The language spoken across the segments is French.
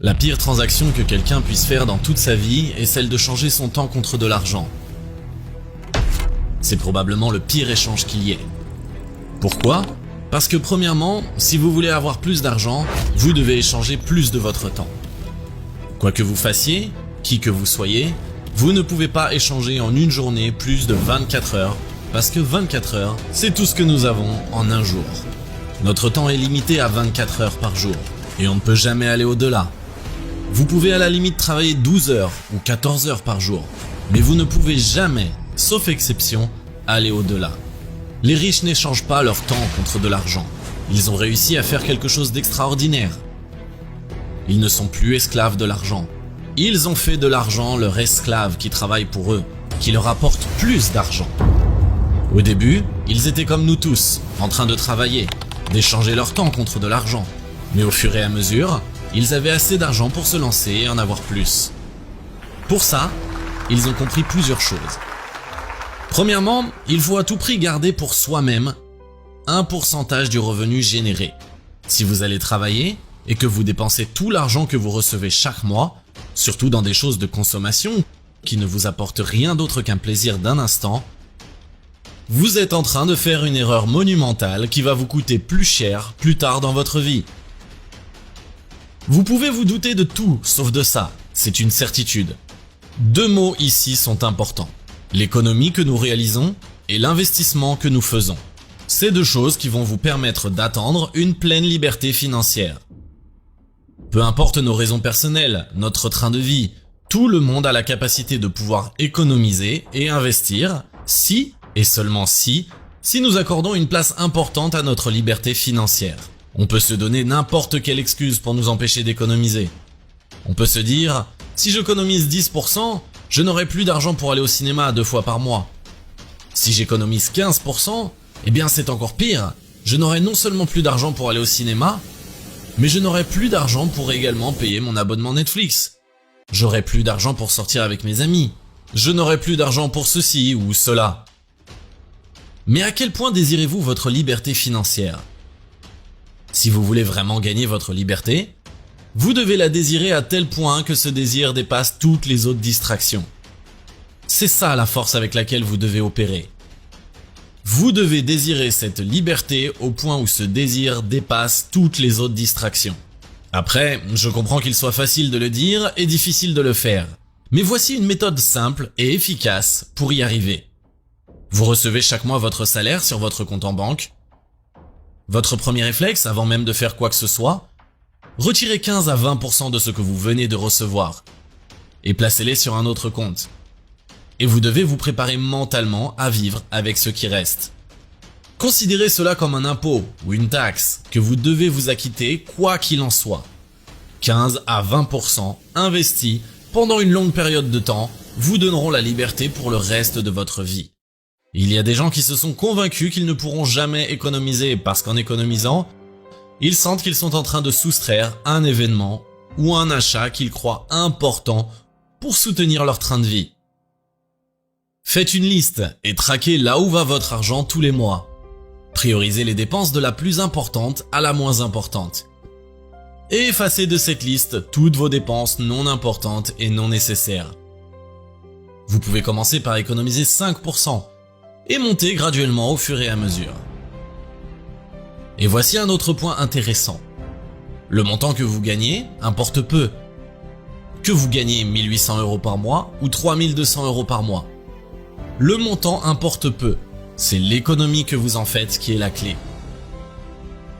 La pire transaction que quelqu'un puisse faire dans toute sa vie est celle de changer son temps contre de l'argent. C'est probablement le pire échange qu'il y ait. Pourquoi ? Parce que premièrement, si vous voulez avoir plus d'argent, vous devez échanger plus de votre temps. Quoi que vous fassiez, qui que vous soyez, vous ne pouvez pas échanger en une journée plus de 24 heures, parce que 24 heures, c'est tout ce que nous avons en un jour. Notre temps est limité à 24 heures par jour, et on ne peut jamais aller au-delà. Vous pouvez à la limite travailler 12 heures ou 14 heures par jour, mais vous ne pouvez jamais, sauf exception, aller au-delà. Les riches n'échangent pas leur temps contre de l'argent. Ils ont réussi à faire quelque chose d'extraordinaire. Ils ne sont plus esclaves de l'argent. Ils ont fait de l'argent leur esclave qui travaille pour eux, qui leur apporte plus d'argent. Au début, ils étaient comme nous tous, en train de travailler, d'échanger leur temps contre de l'argent. Mais au fur et à mesure, ils avaient assez d'argent pour se lancer et en avoir plus. Pour ça, ils ont compris plusieurs choses. Premièrement, il faut à tout prix garder pour soi-même un pourcentage du revenu généré. Si vous allez travailler et que vous dépensez tout l'argent que vous recevez chaque mois, surtout dans des choses de consommation qui ne vous apportent rien d'autre qu'un plaisir d'un instant, vous êtes en train de faire une erreur monumentale qui va vous coûter plus cher plus tard dans votre vie. Vous pouvez vous douter de tout, sauf de ça, c'est une certitude. Deux mots ici sont importants. L'économie que nous réalisons et l'investissement que nous faisons. C'est deux choses qui vont vous permettre d'attendre une pleine liberté financière. Peu importe nos raisons personnelles, notre train de vie, tout le monde a la capacité de pouvoir économiser et investir si, et seulement si nous accordons une place importante à notre liberté financière. On peut se donner n'importe quelle excuse pour nous empêcher d'économiser. On peut se dire, si j'économise 10%, je n'aurai plus d'argent pour aller au cinéma 2 fois par mois. Si j'économise 15%, eh bien c'est encore pire. Je n'aurai non seulement plus d'argent pour aller au cinéma, mais je n'aurai plus d'argent pour également payer mon abonnement Netflix. J'aurai plus d'argent pour sortir avec mes amis. Je n'aurai plus d'argent pour ceci ou cela. Mais à quel point désirez-vous votre liberté financière ? Si vous voulez vraiment gagner votre liberté, vous devez la désirer à tel point que ce désir dépasse toutes les autres distractions. C'est ça la force avec laquelle vous devez opérer. Vous devez désirer cette liberté au point où ce désir dépasse toutes les autres distractions. Après, je comprends qu'il soit facile de le dire et difficile de le faire. Mais voici une méthode simple et efficace pour y arriver. Vous recevez chaque mois votre salaire sur votre compte en banque. Votre premier réflexe, avant même de faire quoi que ce soit, retirez 15 à 20% de ce que vous venez de recevoir et placez-les sur un autre compte. Et vous devez vous préparer mentalement à vivre avec ce qui reste. Considérez cela comme un impôt ou une taxe que vous devez vous acquitter quoi qu'il en soit. 15 à 20% investis pendant une longue période de temps vous donneront la liberté pour le reste de votre vie. Il y a des gens qui se sont convaincus qu'ils ne pourront jamais économiser parce qu'en économisant, ils sentent qu'ils sont en train de soustraire un événement ou un achat qu'ils croient important pour soutenir leur train de vie. Faites une liste et traquez là où va votre argent tous les mois. Priorisez les dépenses de la plus importante à la moins importante. Et effacez de cette liste toutes vos dépenses non importantes et non nécessaires. Vous pouvez commencer par économiser 5% et monter graduellement au fur et à mesure. Et voici un autre point intéressant. Le montant que vous gagnez importe peu. Que vous gagnez 1 800 € par mois ou 3 200 € par mois. Le montant importe peu. C'est l'économie que vous en faites qui est la clé.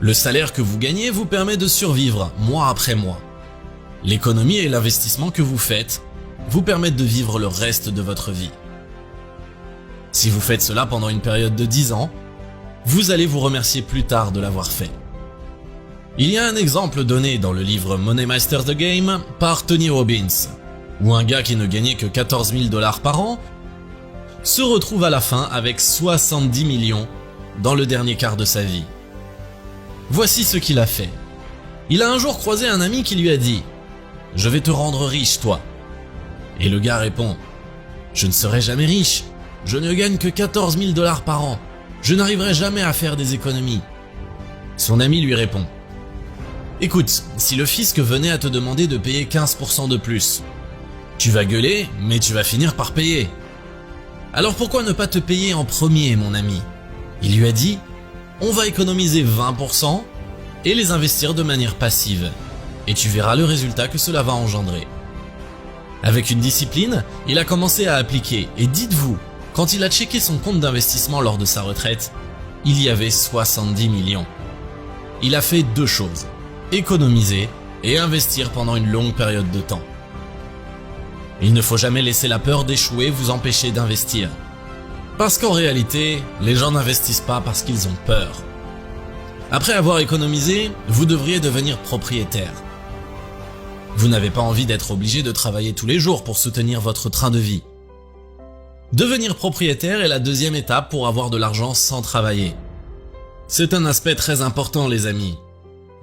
Le salaire que vous gagnez vous permet de survivre mois après mois. L'économie et l'investissement que vous faites vous permettent de vivre le reste de votre vie. Si vous faites cela pendant une période de 10 ans, vous allez vous remercier plus tard de l'avoir fait. Il y a un exemple donné dans le livre Money Master the Game par Tony Robbins, où un gars qui ne gagnait que 14 000 $ par an se retrouve à la fin avec 70 millions dans le dernier quart de sa vie. Voici ce qu'il a fait. Il a un jour croisé un ami qui lui a dit « Je vais te rendre riche, toi ». Et le gars répond « Je ne serai jamais riche. Je ne gagne que 14 000 $ par an. Je n'arriverai jamais à faire des économies. » Son ami lui répond Écoute, si le fisc venait à te demander de payer 15% de plus, tu vas gueuler, mais tu vas finir par payer. Alors pourquoi ne pas te payer en premier, mon ami? Il lui a dit, on va économiser 20% et les investir de manière passive. Et tu verras le résultat que cela va engendrer. Avec une discipline, il a commencé à appliquer et dites-vous, quand il a checké son compte d'investissement lors de sa retraite, il y avait 70 millions. Il a fait deux choses, économiser et investir pendant une longue période de temps. Il ne faut jamais laisser la peur d'échouer vous empêcher d'investir. Parce qu'en réalité, les gens n'investissent pas parce qu'ils ont peur. Après avoir économisé, vous devriez devenir propriétaire. Vous n'avez pas envie d'être obligé de travailler tous les jours pour soutenir votre train de vie. Devenir propriétaire est la deuxième étape pour avoir de l'argent sans travailler. C'est un aspect très important, les amis.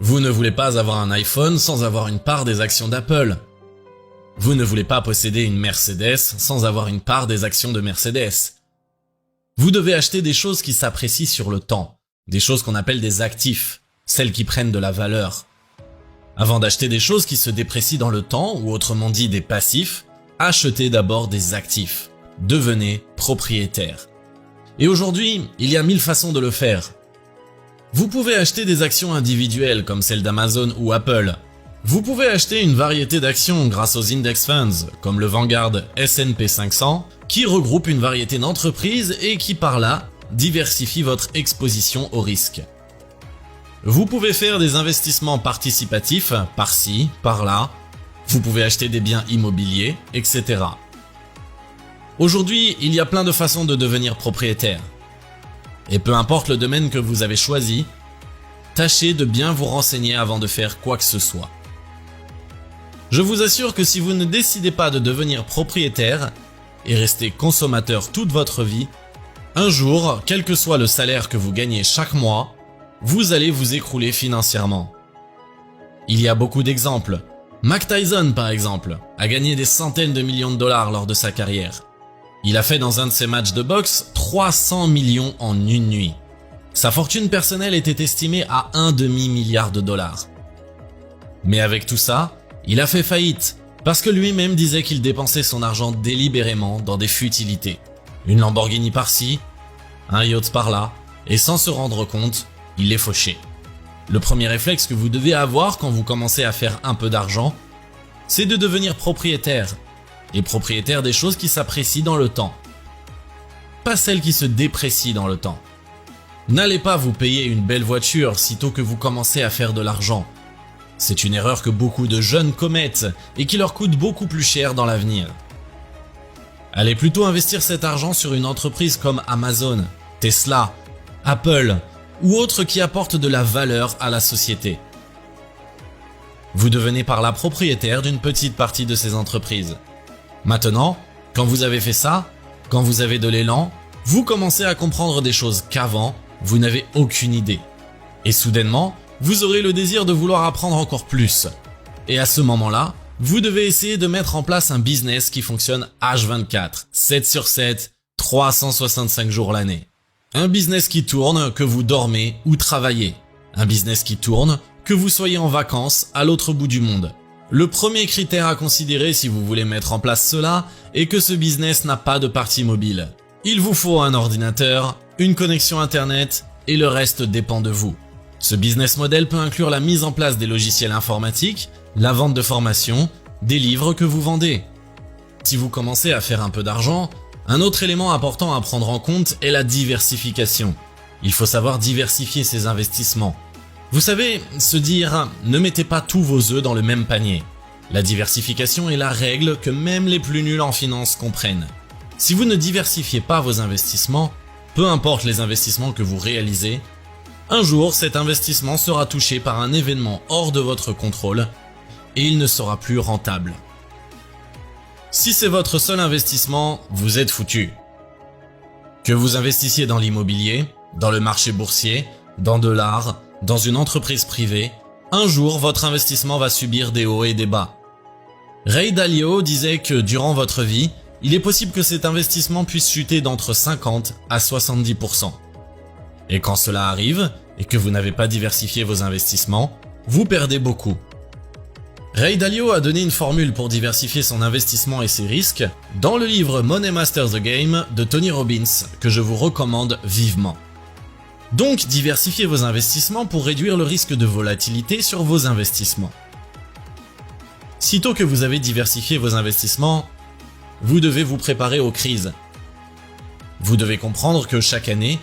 Vous ne voulez pas avoir un iPhone sans avoir une part des actions d'Apple. Vous ne voulez pas posséder une Mercedes sans avoir une part des actions de Mercedes. Vous devez acheter des choses qui s'apprécient sur le temps, des choses qu'on appelle des actifs, celles qui prennent de la valeur. Avant d'acheter des choses qui se déprécient dans le temps, ou autrement dit des passifs, achetez d'abord des actifs. Devenez propriétaire. Et aujourd'hui, il y a 1000 façons de le faire. Vous pouvez acheter des actions individuelles comme celles d'Amazon ou Apple. Vous pouvez acheter une variété d'actions grâce aux index funds, comme le Vanguard S&P 500, qui regroupe une variété d'entreprises et qui par là diversifie votre exposition au risque. Vous pouvez faire des investissements participatifs, par-ci, par-là. Vous pouvez acheter des biens immobiliers, etc. Aujourd'hui, il y a plein de façons de devenir propriétaire. Et peu importe le domaine que vous avez choisi, tâchez de bien vous renseigner avant de faire quoi que ce soit. Je vous assure que si vous ne décidez pas de devenir propriétaire et rester consommateur toute votre vie, un jour, quel que soit le salaire que vous gagnez chaque mois, vous allez vous écrouler financièrement. Il y a beaucoup d'exemples. Mike Tyson, par exemple, a gagné des centaines de millions de dollars lors de sa carrière. Il a fait dans un de ses matchs de boxe 300 millions en une nuit. Sa fortune personnelle était estimée à un demi-milliard de dollars. Mais avec tout ça, il a fait faillite, parce que lui-même disait qu'il dépensait son argent délibérément dans des futilités. Une Lamborghini par-ci, un yacht par-là, et sans se rendre compte, il les fauchait. Le premier réflexe que vous devez avoir quand vous commencez à faire un peu d'argent, c'est de devenir propriétaire. Et propriétaire des choses qui s'apprécient dans le temps. Pas celles qui se déprécient dans le temps. N'allez pas vous payer une belle voiture sitôt que vous commencez à faire de l'argent. C'est une erreur que beaucoup de jeunes commettent et qui leur coûte beaucoup plus cher dans l'avenir. Allez plutôt investir cet argent sur une entreprise comme Amazon, Tesla, Apple ou autres qui apportent de la valeur à la société. Vous devenez par là propriétaire d'une petite partie de ces entreprises. Maintenant, quand vous avez fait ça, quand vous avez de l'élan, vous commencez à comprendre des choses qu'avant, vous n'avez aucune idée. Et soudainement, vous aurez le désir de vouloir apprendre encore plus. Et à ce moment-là, vous devez essayer de mettre en place un business qui fonctionne H24, 7 sur 7, 365 jours l'année. Un business qui tourne, que vous dormez ou travaillez. Un business qui tourne, que vous soyez en vacances à l'autre bout du monde. Le premier critère à considérer si vous voulez mettre en place cela est que ce business n'a pas de partie mobile. Il vous faut un ordinateur, une connexion internet et le reste dépend de vous. Ce business model peut inclure la mise en place des logiciels informatiques, la vente de formations, des livres que vous vendez. Si vous commencez à faire un peu d'argent, un autre élément important à prendre en compte est la diversification. Il faut savoir diversifier ses investissements. Vous savez, se dire « ne mettez pas tous vos œufs dans le même panier ». La diversification est la règle que même les plus nuls en finance comprennent. Si vous ne diversifiez pas vos investissements, peu importe les investissements que vous réalisez, un jour cet investissement sera touché par un événement hors de votre contrôle et il ne sera plus rentable. Si c'est votre seul investissement, vous êtes foutu. Que vous investissiez dans l'immobilier, dans le marché boursier, dans de l'art, dans une entreprise privée, un jour votre investissement va subir des hauts et des bas. Ray Dalio disait que durant votre vie, il est possible que cet investissement puisse chuter d'entre 50 à 70%. Et quand cela arrive, et que vous n'avez pas diversifié vos investissements, vous perdez beaucoup. Ray Dalio a donné une formule pour diversifier son investissement et ses risques dans le livre Money Masters the Game de Tony Robbins, que je vous recommande vivement. Donc, diversifiez vos investissements pour réduire le risque de volatilité sur vos investissements. Sitôt que vous avez diversifié vos investissements, vous devez vous préparer aux crises. Vous devez comprendre que chaque année,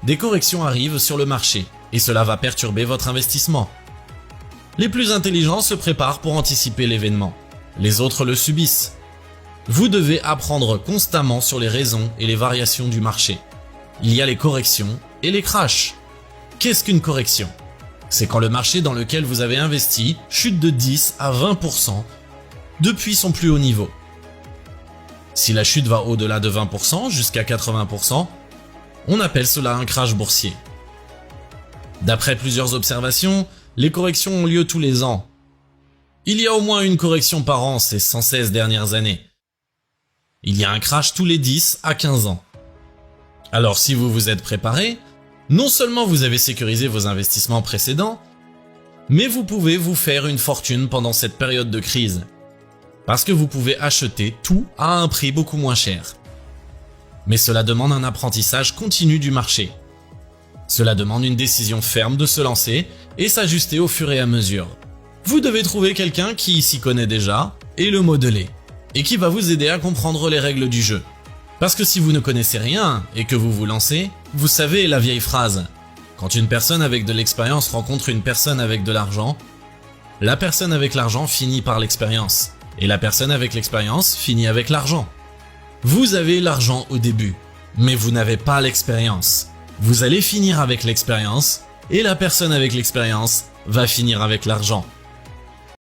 des corrections arrivent sur le marché et cela va perturber votre investissement. Les plus intelligents se préparent pour anticiper l'événement. Les autres le subissent. Vous devez apprendre constamment sur les raisons et les variations du marché. Il y a les corrections et les crashs. Qu'est-ce qu'une correction? C'est quand le marché dans lequel vous avez investi chute de 10 à 20% depuis son plus haut niveau. Si la chute va au-delà de 20% jusqu'à 80%, on appelle cela un crash boursier. D'après plusieurs observations, les corrections ont lieu tous les ans. Il y a au moins une correction par an ces 116 dernières années. Il y a un crash tous les 10 à 15 ans. Alors si vous vous êtes préparé, non seulement vous avez sécurisé vos investissements précédents, mais vous pouvez vous faire une fortune pendant cette période de crise. Parce que vous pouvez acheter tout à un prix beaucoup moins cher. Mais cela demande un apprentissage continu du marché. Cela demande une décision ferme de se lancer et s'ajuster au fur et à mesure. Vous devez trouver quelqu'un qui s'y connaît déjà et le modeler, et qui va vous aider à comprendre les règles du jeu. Parce que si vous ne connaissez rien et que vous vous lancez, vous savez la vieille phrase « Quand une personne avec de l'expérience rencontre une personne avec de l'argent, la personne avec l'argent finit par l'expérience, et la personne avec l'expérience finit avec l'argent. » Vous avez l'argent au début, mais vous n'avez pas l'expérience. Vous allez finir avec l'expérience, et la personne avec l'expérience va finir avec l'argent.